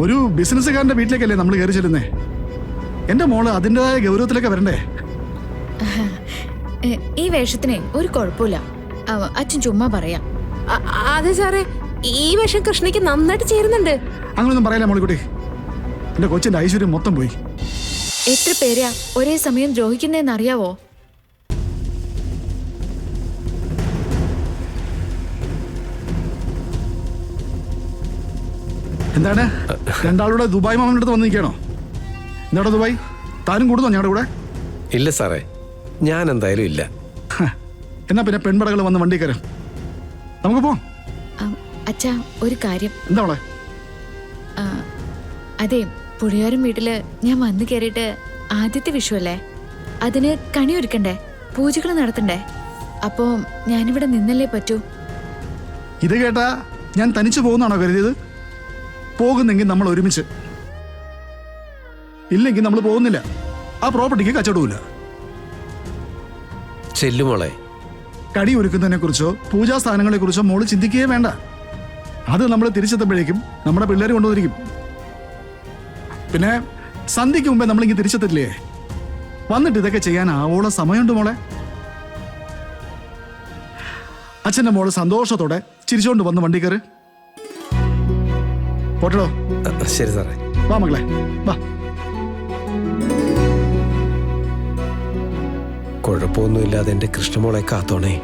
ഒരു ബിസിനസ്സുകാരന്റെ വീട്ടിലേക്കല്ലേ നമ്മൾ കയറി ചെല്ലുന്നേ. എന്റെ മോള് അതിൻ്റെതായ ഗൗരവത്തിലൊക്കെ വരണ്ടേ. ഈ വേഷത്തിനെ ഒരു കുഴപ്പമില്ല, അച്ഛൻ ചുമ്മാ പറയാം. അതെ സാറേ, ഈ വേഷം കൃഷ്ണയ്ക്ക് നന്നായിട്ട് ചേരുന്നുണ്ട്. അങ്ങനൊന്നും പറയല മോളിക്കുട്ടി, എന്റെ കൊച്ചിന്റെ ഐശ്വര്യം മൊത്തം പോയി. എത്ര പേരെയാ ഒരേ സമയം ദ്രോഹിക്കുന്നതെന്ന് അറിയാവോ? എന്താണ് രണ്ടാളുടെ ദുബായ് മാമന്റെ അടുത്ത് വന്ന് നിൽക്കണോ? എന്താടാ ദുബായ്, താനും കൂടുന്നോ ഞങ്ങളുടെ കൂടെ? ഇല്ല സാറേ, ഞാൻ എന്തായാലും ഇല്ല. എന്നാ പിന്നെ പെൺപടകൾ വന്ന് വണ്ടി കയറാം, നമുക്ക് പോവാം. അച്ഛാ ഒരു കാര്യം. എന്താ മോളെ? അതെ, പുഴയോരം വീട്ടില് ഞാൻ വന്നു കയറിയിട്ട് ആദ്യത്തെ വിഷു അല്ലേ, അതിന് കണി ഒരുക്കണ്ടേ, പൂജകൾ നടത്തണ്ടേ. അപ്പോ ഞാനിവിടെ നിന്നല്ലേ പറ്റൂ. ഇത് കേട്ടാ ഞാൻ തനിച്ചു പോകുന്നാണോ കരുതിയത്? പോകുന്നെങ്കിൽ നമ്മൾ ഒരുമിച്ച്, ഇല്ലെങ്കിൽ നമ്മൾ പോകുന്നില്ല. ആ പ്രോപ്പർട്ടിക്ക് കച്ചവടമില്ല. ചെല്ലുമോളെ. കടി ഒരുക്കുന്നതിനെ കുറിച്ചോ പൂജാ സ്ഥാനങ്ങളെ കുറിച്ചോ മോള് ചിന്തിക്കുകയേ വേണ്ട. അത് നമ്മൾ തിരിച്ചെത്തുമ്പോഴേക്കും നമ്മുടെ പിള്ളേർ കൊണ്ടുവന്നിരിക്കും. പിന്നെ സന്ധ്യയ്ക്ക് മുമ്പേ നമ്മളിങ്ങ് തിരിച്ചെത്തില്ലേ, വന്നിട്ട് ഇതൊക്കെ ചെയ്യാൻ ആവോളം സമയമുണ്ട് മോളെ. അച്ഛൻ്റെ മോള് സന്തോഷത്തോടെ ചിരിച്ചോണ്ട് വന്ന് വണ്ടി കയറി പോട്ടോ. ശരി സാറേ. വാ മകളെ വാ. കുഴപ്പമൊന്നുമില്ലാതെ എന്റെ കൃഷ്ണമോളെ കാത്തോണേ.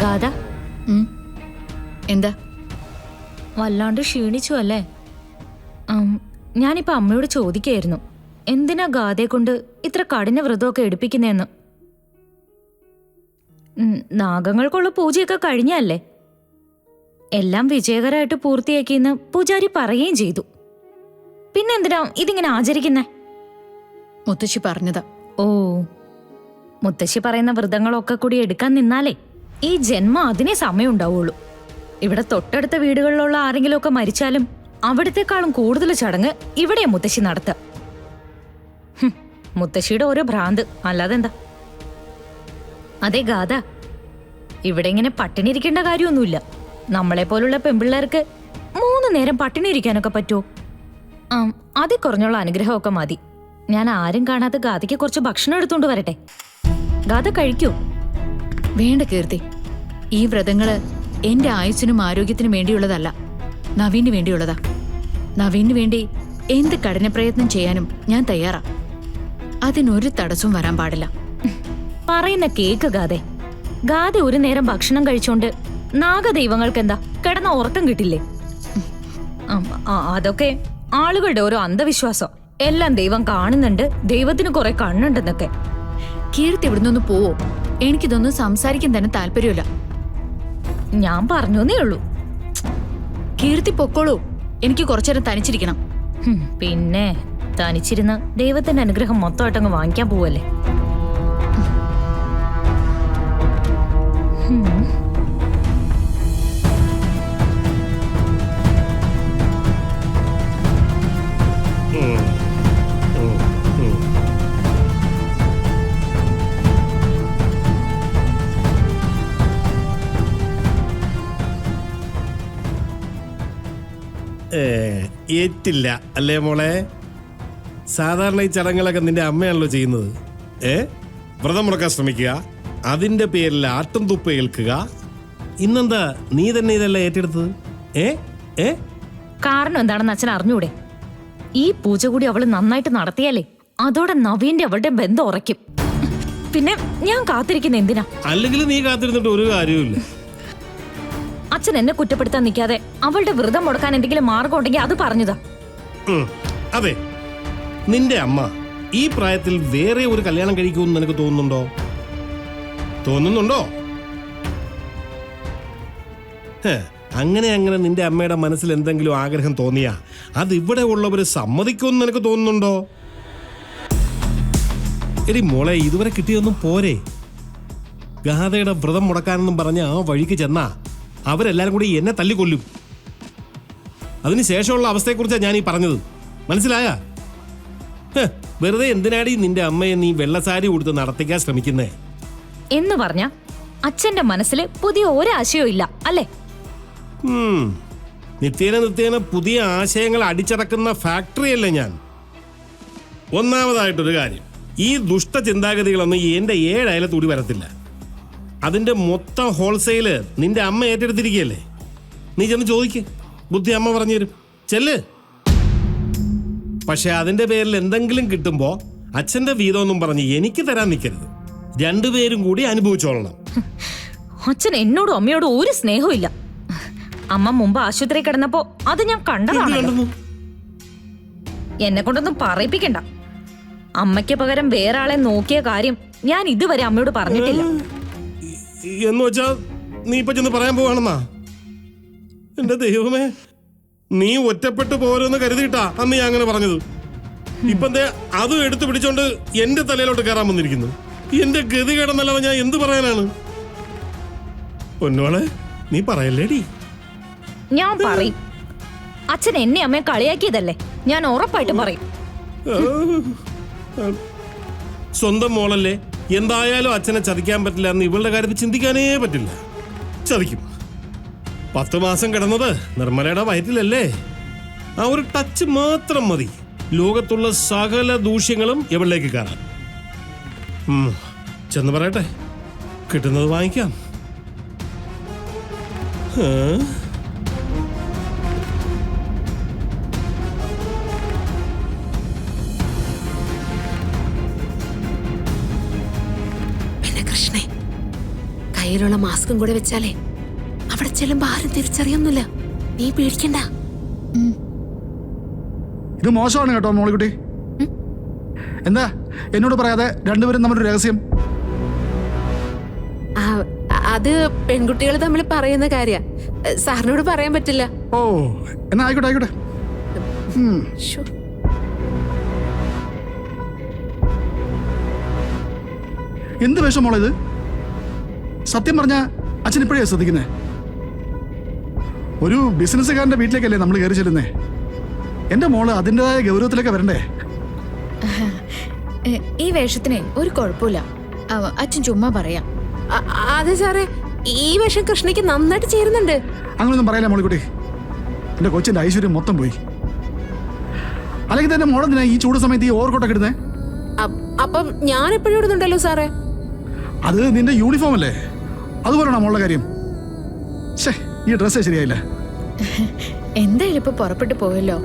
ഗാഥ, എന്താ? വല്ലാണ്ട് ക്ഷീണിച്ചു അല്ലേ? ഞാനിപ്പോ അമ്മയോട് ചോദിക്കായിരുന്നു, എന്തിനാ ഗാഥയെ കൊണ്ട് ഇത്ര കഠിന വ്രതമൊക്കെ എടുപ്പിക്കുന്നതെന്ന്. നാഗങ്ങൾക്കുള്ള പൂജയൊക്കെ കഴിഞ്ഞല്ലേ, എല്ലാം വിജയകരമായിട്ട് പൂർത്തിയാക്കിയെന്ന് പൂജാരി പറയുകയും ചെയ്തു. പിന്നെന്തിനാ ഇതിങ്ങനെ ആചരിക്കുന്നേ? മുത്തശ്ശി പറഞ്ഞതാ. ഓ, മുത്തശ്ശി പറയുന്ന വ്രതങ്ങളൊക്കെ കൂടി എടുക്കാൻ നിന്നാലേ ഈ ജന്മം അതിനേ സമയം ഉണ്ടാവുള്ളൂ. ഇവിടെ തൊട്ടടുത്ത വീടുകളിലുള്ള ആരെങ്കിലും ഒക്കെ മരിച്ചാലും അവിടത്തെക്കാളും കൂടുതൽ ചടങ്ങ് ഇവിടെ മുത്തശ്ശി നടത്തുക. മുത്തശ്ശിയുടെ ഓരോ ഭ്രാന്ത്, അല്ലാതെന്താ. അതെ ഗാഥ, ഇവിടെ ഇങ്ങനെ പട്ടിണി ഇരിക്കേണ്ട കാര്യമൊന്നുമില്ല. നമ്മളെ പോലുള്ള പെൺപിള്ളേർക്ക് 3 നേരം പട്ടിണി ഇരിക്കാനൊക്കെ പറ്റുമോ? അതിൽ കുറഞ്ഞുള്ള അനുഗ്രഹമൊക്കെ മതി. ഞാൻ ആരും കാണാതെ ഗാഥയ്ക്ക് കുറച്ച് ഭക്ഷണം എടുത്തോണ്ട് വരട്ടെ. ഗാഥ കഴിക്കൂ? വേണ്ട കീർത്തി, ഈ വ്രതങ്ങള് എന്റെ ആയുസ്സിനും ആരോഗ്യത്തിനും വേണ്ടിയുള്ളതല്ല, നവീന് വേണ്ടിയുള്ളതാ. നവീന് വേണ്ടി എന്ത് കഠിന പ്രയത്നം ചെയ്യാനും ഞാൻ തയ്യാറാ. അതിനൊരു തടസ്സവും വരാൻ പാടില്ല. പറയുന്ന കേക്ക് ഗാഥ. ഗാഥ ഒരു നേരം ഭക്ഷണം കഴിച്ചോണ്ട് നാഗദൈവങ്ങൾക്ക് എന്താ കിടന്ന ഉറക്കം കിട്ടില്ലേ? അതൊക്കെ ആളുകളുടെ ഓരോ അന്ധവിശ്വാസം. എല്ലാം ദൈവം കാണുന്നുണ്ട്, ദൈവത്തിന് കുറെ കണ്ണുണ്ടെന്നൊക്കെ. കീർത്തി ഇവിടുന്ന് പോവോ? എനിക്കിതൊന്നും സംസാരിക്കാൻ തന്നെ താല്പര്യമില്ല. ഞാൻ പറഞ്ഞേ ഉള്ളൂ. കീർത്തി പൊക്കോളൂ, എനിക്ക് കുറച്ചേരം തനിച്ചിരിക്കണം. പിന്നെ തനിച്ചിരുന്ന് ദൈവത്തിന്റെ അനുഗ്രഹം മൊത്തമായിട്ടങ്ങ് വാങ്ങിക്കാൻ പോവല്ലേ? ഏറ്റില്ല അല്ലേ മോളെ? സാധാരണ ഈ ചടങ്ങുകളൊക്കെ നിന്റെ അമ്മയാണല്ലോ ചെയ്യുന്നത്. വ്രതം മുടക്കാൻ ശ്രമിക്കുക, അതിന്റെ പേരിൽ ആട്ടും തുപ്പ ഏൽക്കുക. ഇന്നെന്താ നീ തന്നെ ഇതെല്ലാം ഏറ്റെടുത്തത്? കാരണം എന്താണെന്ന് അച്ഛൻ അറിഞ്ഞൂടെ? ഈ പൂജ കൂടി അവള് നന്നായിട്ട് നടത്തിയാലേ അതോടെ നവീന്റെ അവളുടെ ബന്ധം ഉറയ്ക്കും. പിന്നെ ഞാൻ കാത്തിരിക്കുന്ന എന്തിനാ? അല്ലെങ്കിൽ നീ കാത്തിരുന്നിട്ട് ഒരു കാര്യവുമില്ല. അച്ഛൻ എന്നെ കുറ്റപ്പെടുത്താൻ നിൽക്കാതെ അവളുടെ വ്രതം മുടക്കാൻ എന്തെങ്കിലും മാർഗം ഉണ്ടെങ്കിൽ അത് പറഞ്ഞതാ. അതെ, നിന്റെ അമ്മ ഈ പ്രായത്തിൽ വേറെ ഒരു കല്യാണം കഴിക്കുമെന്ന് നിനക്ക് തോന്നുന്നുണ്ടോ? അങ്ങനെ നിന്റെ അമ്മയുടെ മനസ്സിൽ എന്തെങ്കിലും ആഗ്രഹം തോന്നിയാ അത് ഇവിടെ ഉള്ളവര് സമ്മതിക്കുമെന്ന് നിനക്ക് തോന്നുന്നുണ്ടോ? എടി മോളെ, ഇതുവരെ കിട്ടിയൊന്നും പോരെ. ഗാഥയുടെ വ്രതം മുടക്കാനെന്നും പറഞ്ഞ് ആ വഴിക്ക് ചെന്നാ അവരെല്ലാരും കൂടി എന്നെ തല്ലിക്കൊല്ലും. അതിനുശേഷമുള്ള അവസ്ഥയെക്കുറിച്ചാണ് ഞാൻ ഈ പറഞ്ഞത്. മനസ്സിലായ? വെറുതെ എന്തിനാടി നിന്റെ അമ്മയെ നീ വെള്ളസാരി കൊടുത്ത് നടത്തിക്കാൻ ശ്രമിക്കുന്നേ? എന്ന് പറഞ്ഞ അച്ഛന്റെ മനസ്സിൽ പുതിയ ഒരാശയവും ഇല്ല അല്ലേ? നിത്യേന പുതിയ ആശയങ്ങൾ അടിച്ചടക്കുന്ന ഫാക്ടറിയല്ലേ ഞാൻ. ഒന്നാമതായിട്ടൊരു കാര്യം, ഈ ദുഷ്ട ചിന്താഗതികളൊന്നും എന്റെ 7 അയലത്തൂടി വരത്തില്ല. അതിന്റെ മൊത്തം ഹോൾസെയില് നിന്റെ അമ്മ ഏറ്റെടുത്തിരിക്കുകയല്ലേ. നീ ചെന്ന് ചോദിക്ക്, ബുദ്ധി അമ്മ പറഞ്ഞു തരും. ചെല്ല്. പക്ഷെ അതിന്റെ പേരിൽ എന്തെങ്കിലും കിട്ടുമ്പോ അച്ഛന്റെ വീതമൊന്നും പറഞ്ഞ് എനിക്ക് തരാൻ നിൽക്കരുത്. രണ്ടുപേരും കൂടി അനുഭവിച്ചോളണം. അച്ഛൻ എന്നോടും അമ്മയോടും ഒരു സ്നേഹവും ഇല്ല. അമ്മ മുമ്പ് ആശുപത്രി കിടന്നപ്പോ അത് ഞാൻ കണ്ടതാണ്. എന്നെ കൊണ്ടൊന്നും പറയിപ്പിക്കണ്ട. അമ്മയ്ക്ക് പകരം വേറെ ആളെ നോക്കിയ കാര്യം ഞാൻ ഇതുവരെ അമ്മയോട് പറഞ്ഞിട്ടില്ല. എന്ന് വെച്ചാ നീ ഇപ്പൊ ചെന്ന് പറയാൻ പോവാണെന്നാ? എന്റെ ദൈവമേ, നീ ഒറ്റപ്പെട്ടു പോരെന്ന് കരുതിയിട്ടാ അന്ന് ഞാൻ അങ്ങനെ പറഞ്ഞത്. ഇപ്പൊ എന്തേ അതും എടുത്തു പിടിച്ചോണ്ട് എന്റെ തലയിലോട്ട് കയറാൻ വന്നിരിക്കുന്നു. എന്റെ ഗതി കിടന്നല്ലാതെ ഞാൻ എന്ത് പറയാനാണ്? പൊന്നോളെ, നീ പറയല്ലേടി. ഞാൻ പറയും. അച്ഛൻ എന്നെ അമ്മയെ കളിയാക്കിയതല്ലേ, ഞാൻ ഉറപ്പായിട്ട് പറയും. സ്വന്തം മോളല്ലേ, എന്തായാലും അച്ഛനെ ചതിക്കാൻ പറ്റില്ല എന്ന് ഇവളുടെ കാര്യത്തിൽ ചിന്തിക്കാനേ പറ്റില്ല. ചതിക്കും. 10 മാസം കിടന്നത് നിർമ്മലയുടെ വയറ്റിലല്ലേ. ആ ഒരു ടച്ച് മാത്രം മതി ലോകത്തുള്ള സകല ദൂഷ്യങ്ങളും ഇവളിലേക്ക് കയറാൻ. ചെന്ന് പറയട്ടെ, കിട്ടുന്നത് വാങ്ങിക്കാം. പിന്നെ കൃഷ്ണേ, കയ്യിലുള്ള മാസ്കും കൂടെ വെച്ചാലേ അവിടെ ചെല്ലുമ്പോ ആരും തിരിച്ചറിയൊന്നുമില്ല. നീ പേടിക്കണ്ട. ഇത് മോശമാണ് കേട്ടോ മോളിക്കുട്ടി. എന്താ എന്നോട് പറയാതെ രണ്ടുപേരും നമ്മുടെ രഹസ്യം? അത് പെൺകുട്ടികൾ തമ്മിൽ പറയുന്ന കാര്യ, സാറിനോട് പറയാൻ പറ്റില്ല. ഓ, എന്നാ ആയിക്കോട്ടെ ആയിക്കോട്ടെ. എന്ത് വേഷം മോളെ ഇത്? സത്യം പറഞ്ഞ അച്ഛൻ ഇപ്പോഴേ ശ്രദ്ധിക്കുന്നേ. ഒരു ബിസിനസ്സുകാരന്റെ വീട്ടിലേക്കല്ലേ നമ്മൾ കയറി ചെല്ലുന്നേ. എന്റെ മോള് അതിൻ്റെതായ ഗൗരവത്തിലൊക്കെ വരണ്ടേ? ഈ വേഷത്തിനെ ഒരു കുഴപ്പമില്ല, അച്ഛൻ ചുമ്മാ പറയാം. അതെ സാറേ, ഈ വേഷം കൃഷ്ണയ്ക്ക് നന്നായിട്ട് ചേരുന്നുണ്ട്. അങ്ങനൊന്നും പറയല്ലേ മോളിക്കുട്ടി. എന്റെ കൊച്ചിന്റെ ഐശ്വര്യം മൊത്തം പോയി. അല്ലെങ്കിൽ തന്നെ മോളെന്തിനാ ഈ ചൂട് സമയത്ത് ഈ ഓവർകോട്ടൊക്കെ ഇടുന്നേ? അപ്പം ഞാൻ എപ്പോഴും ഇടുന്നുണ്ടല്ലോ സാറേ. അത് നിന്റെ യൂണിഫോം അല്ലേ, അതുപോലെയാണോ മോളുടെ കാര്യം? ഈ ഡ്രസ്സേ ശരിയായില്ല. എന്തായാലും ഇപ്പൊ പുറപ്പെട്ടു പോയല്ലോ,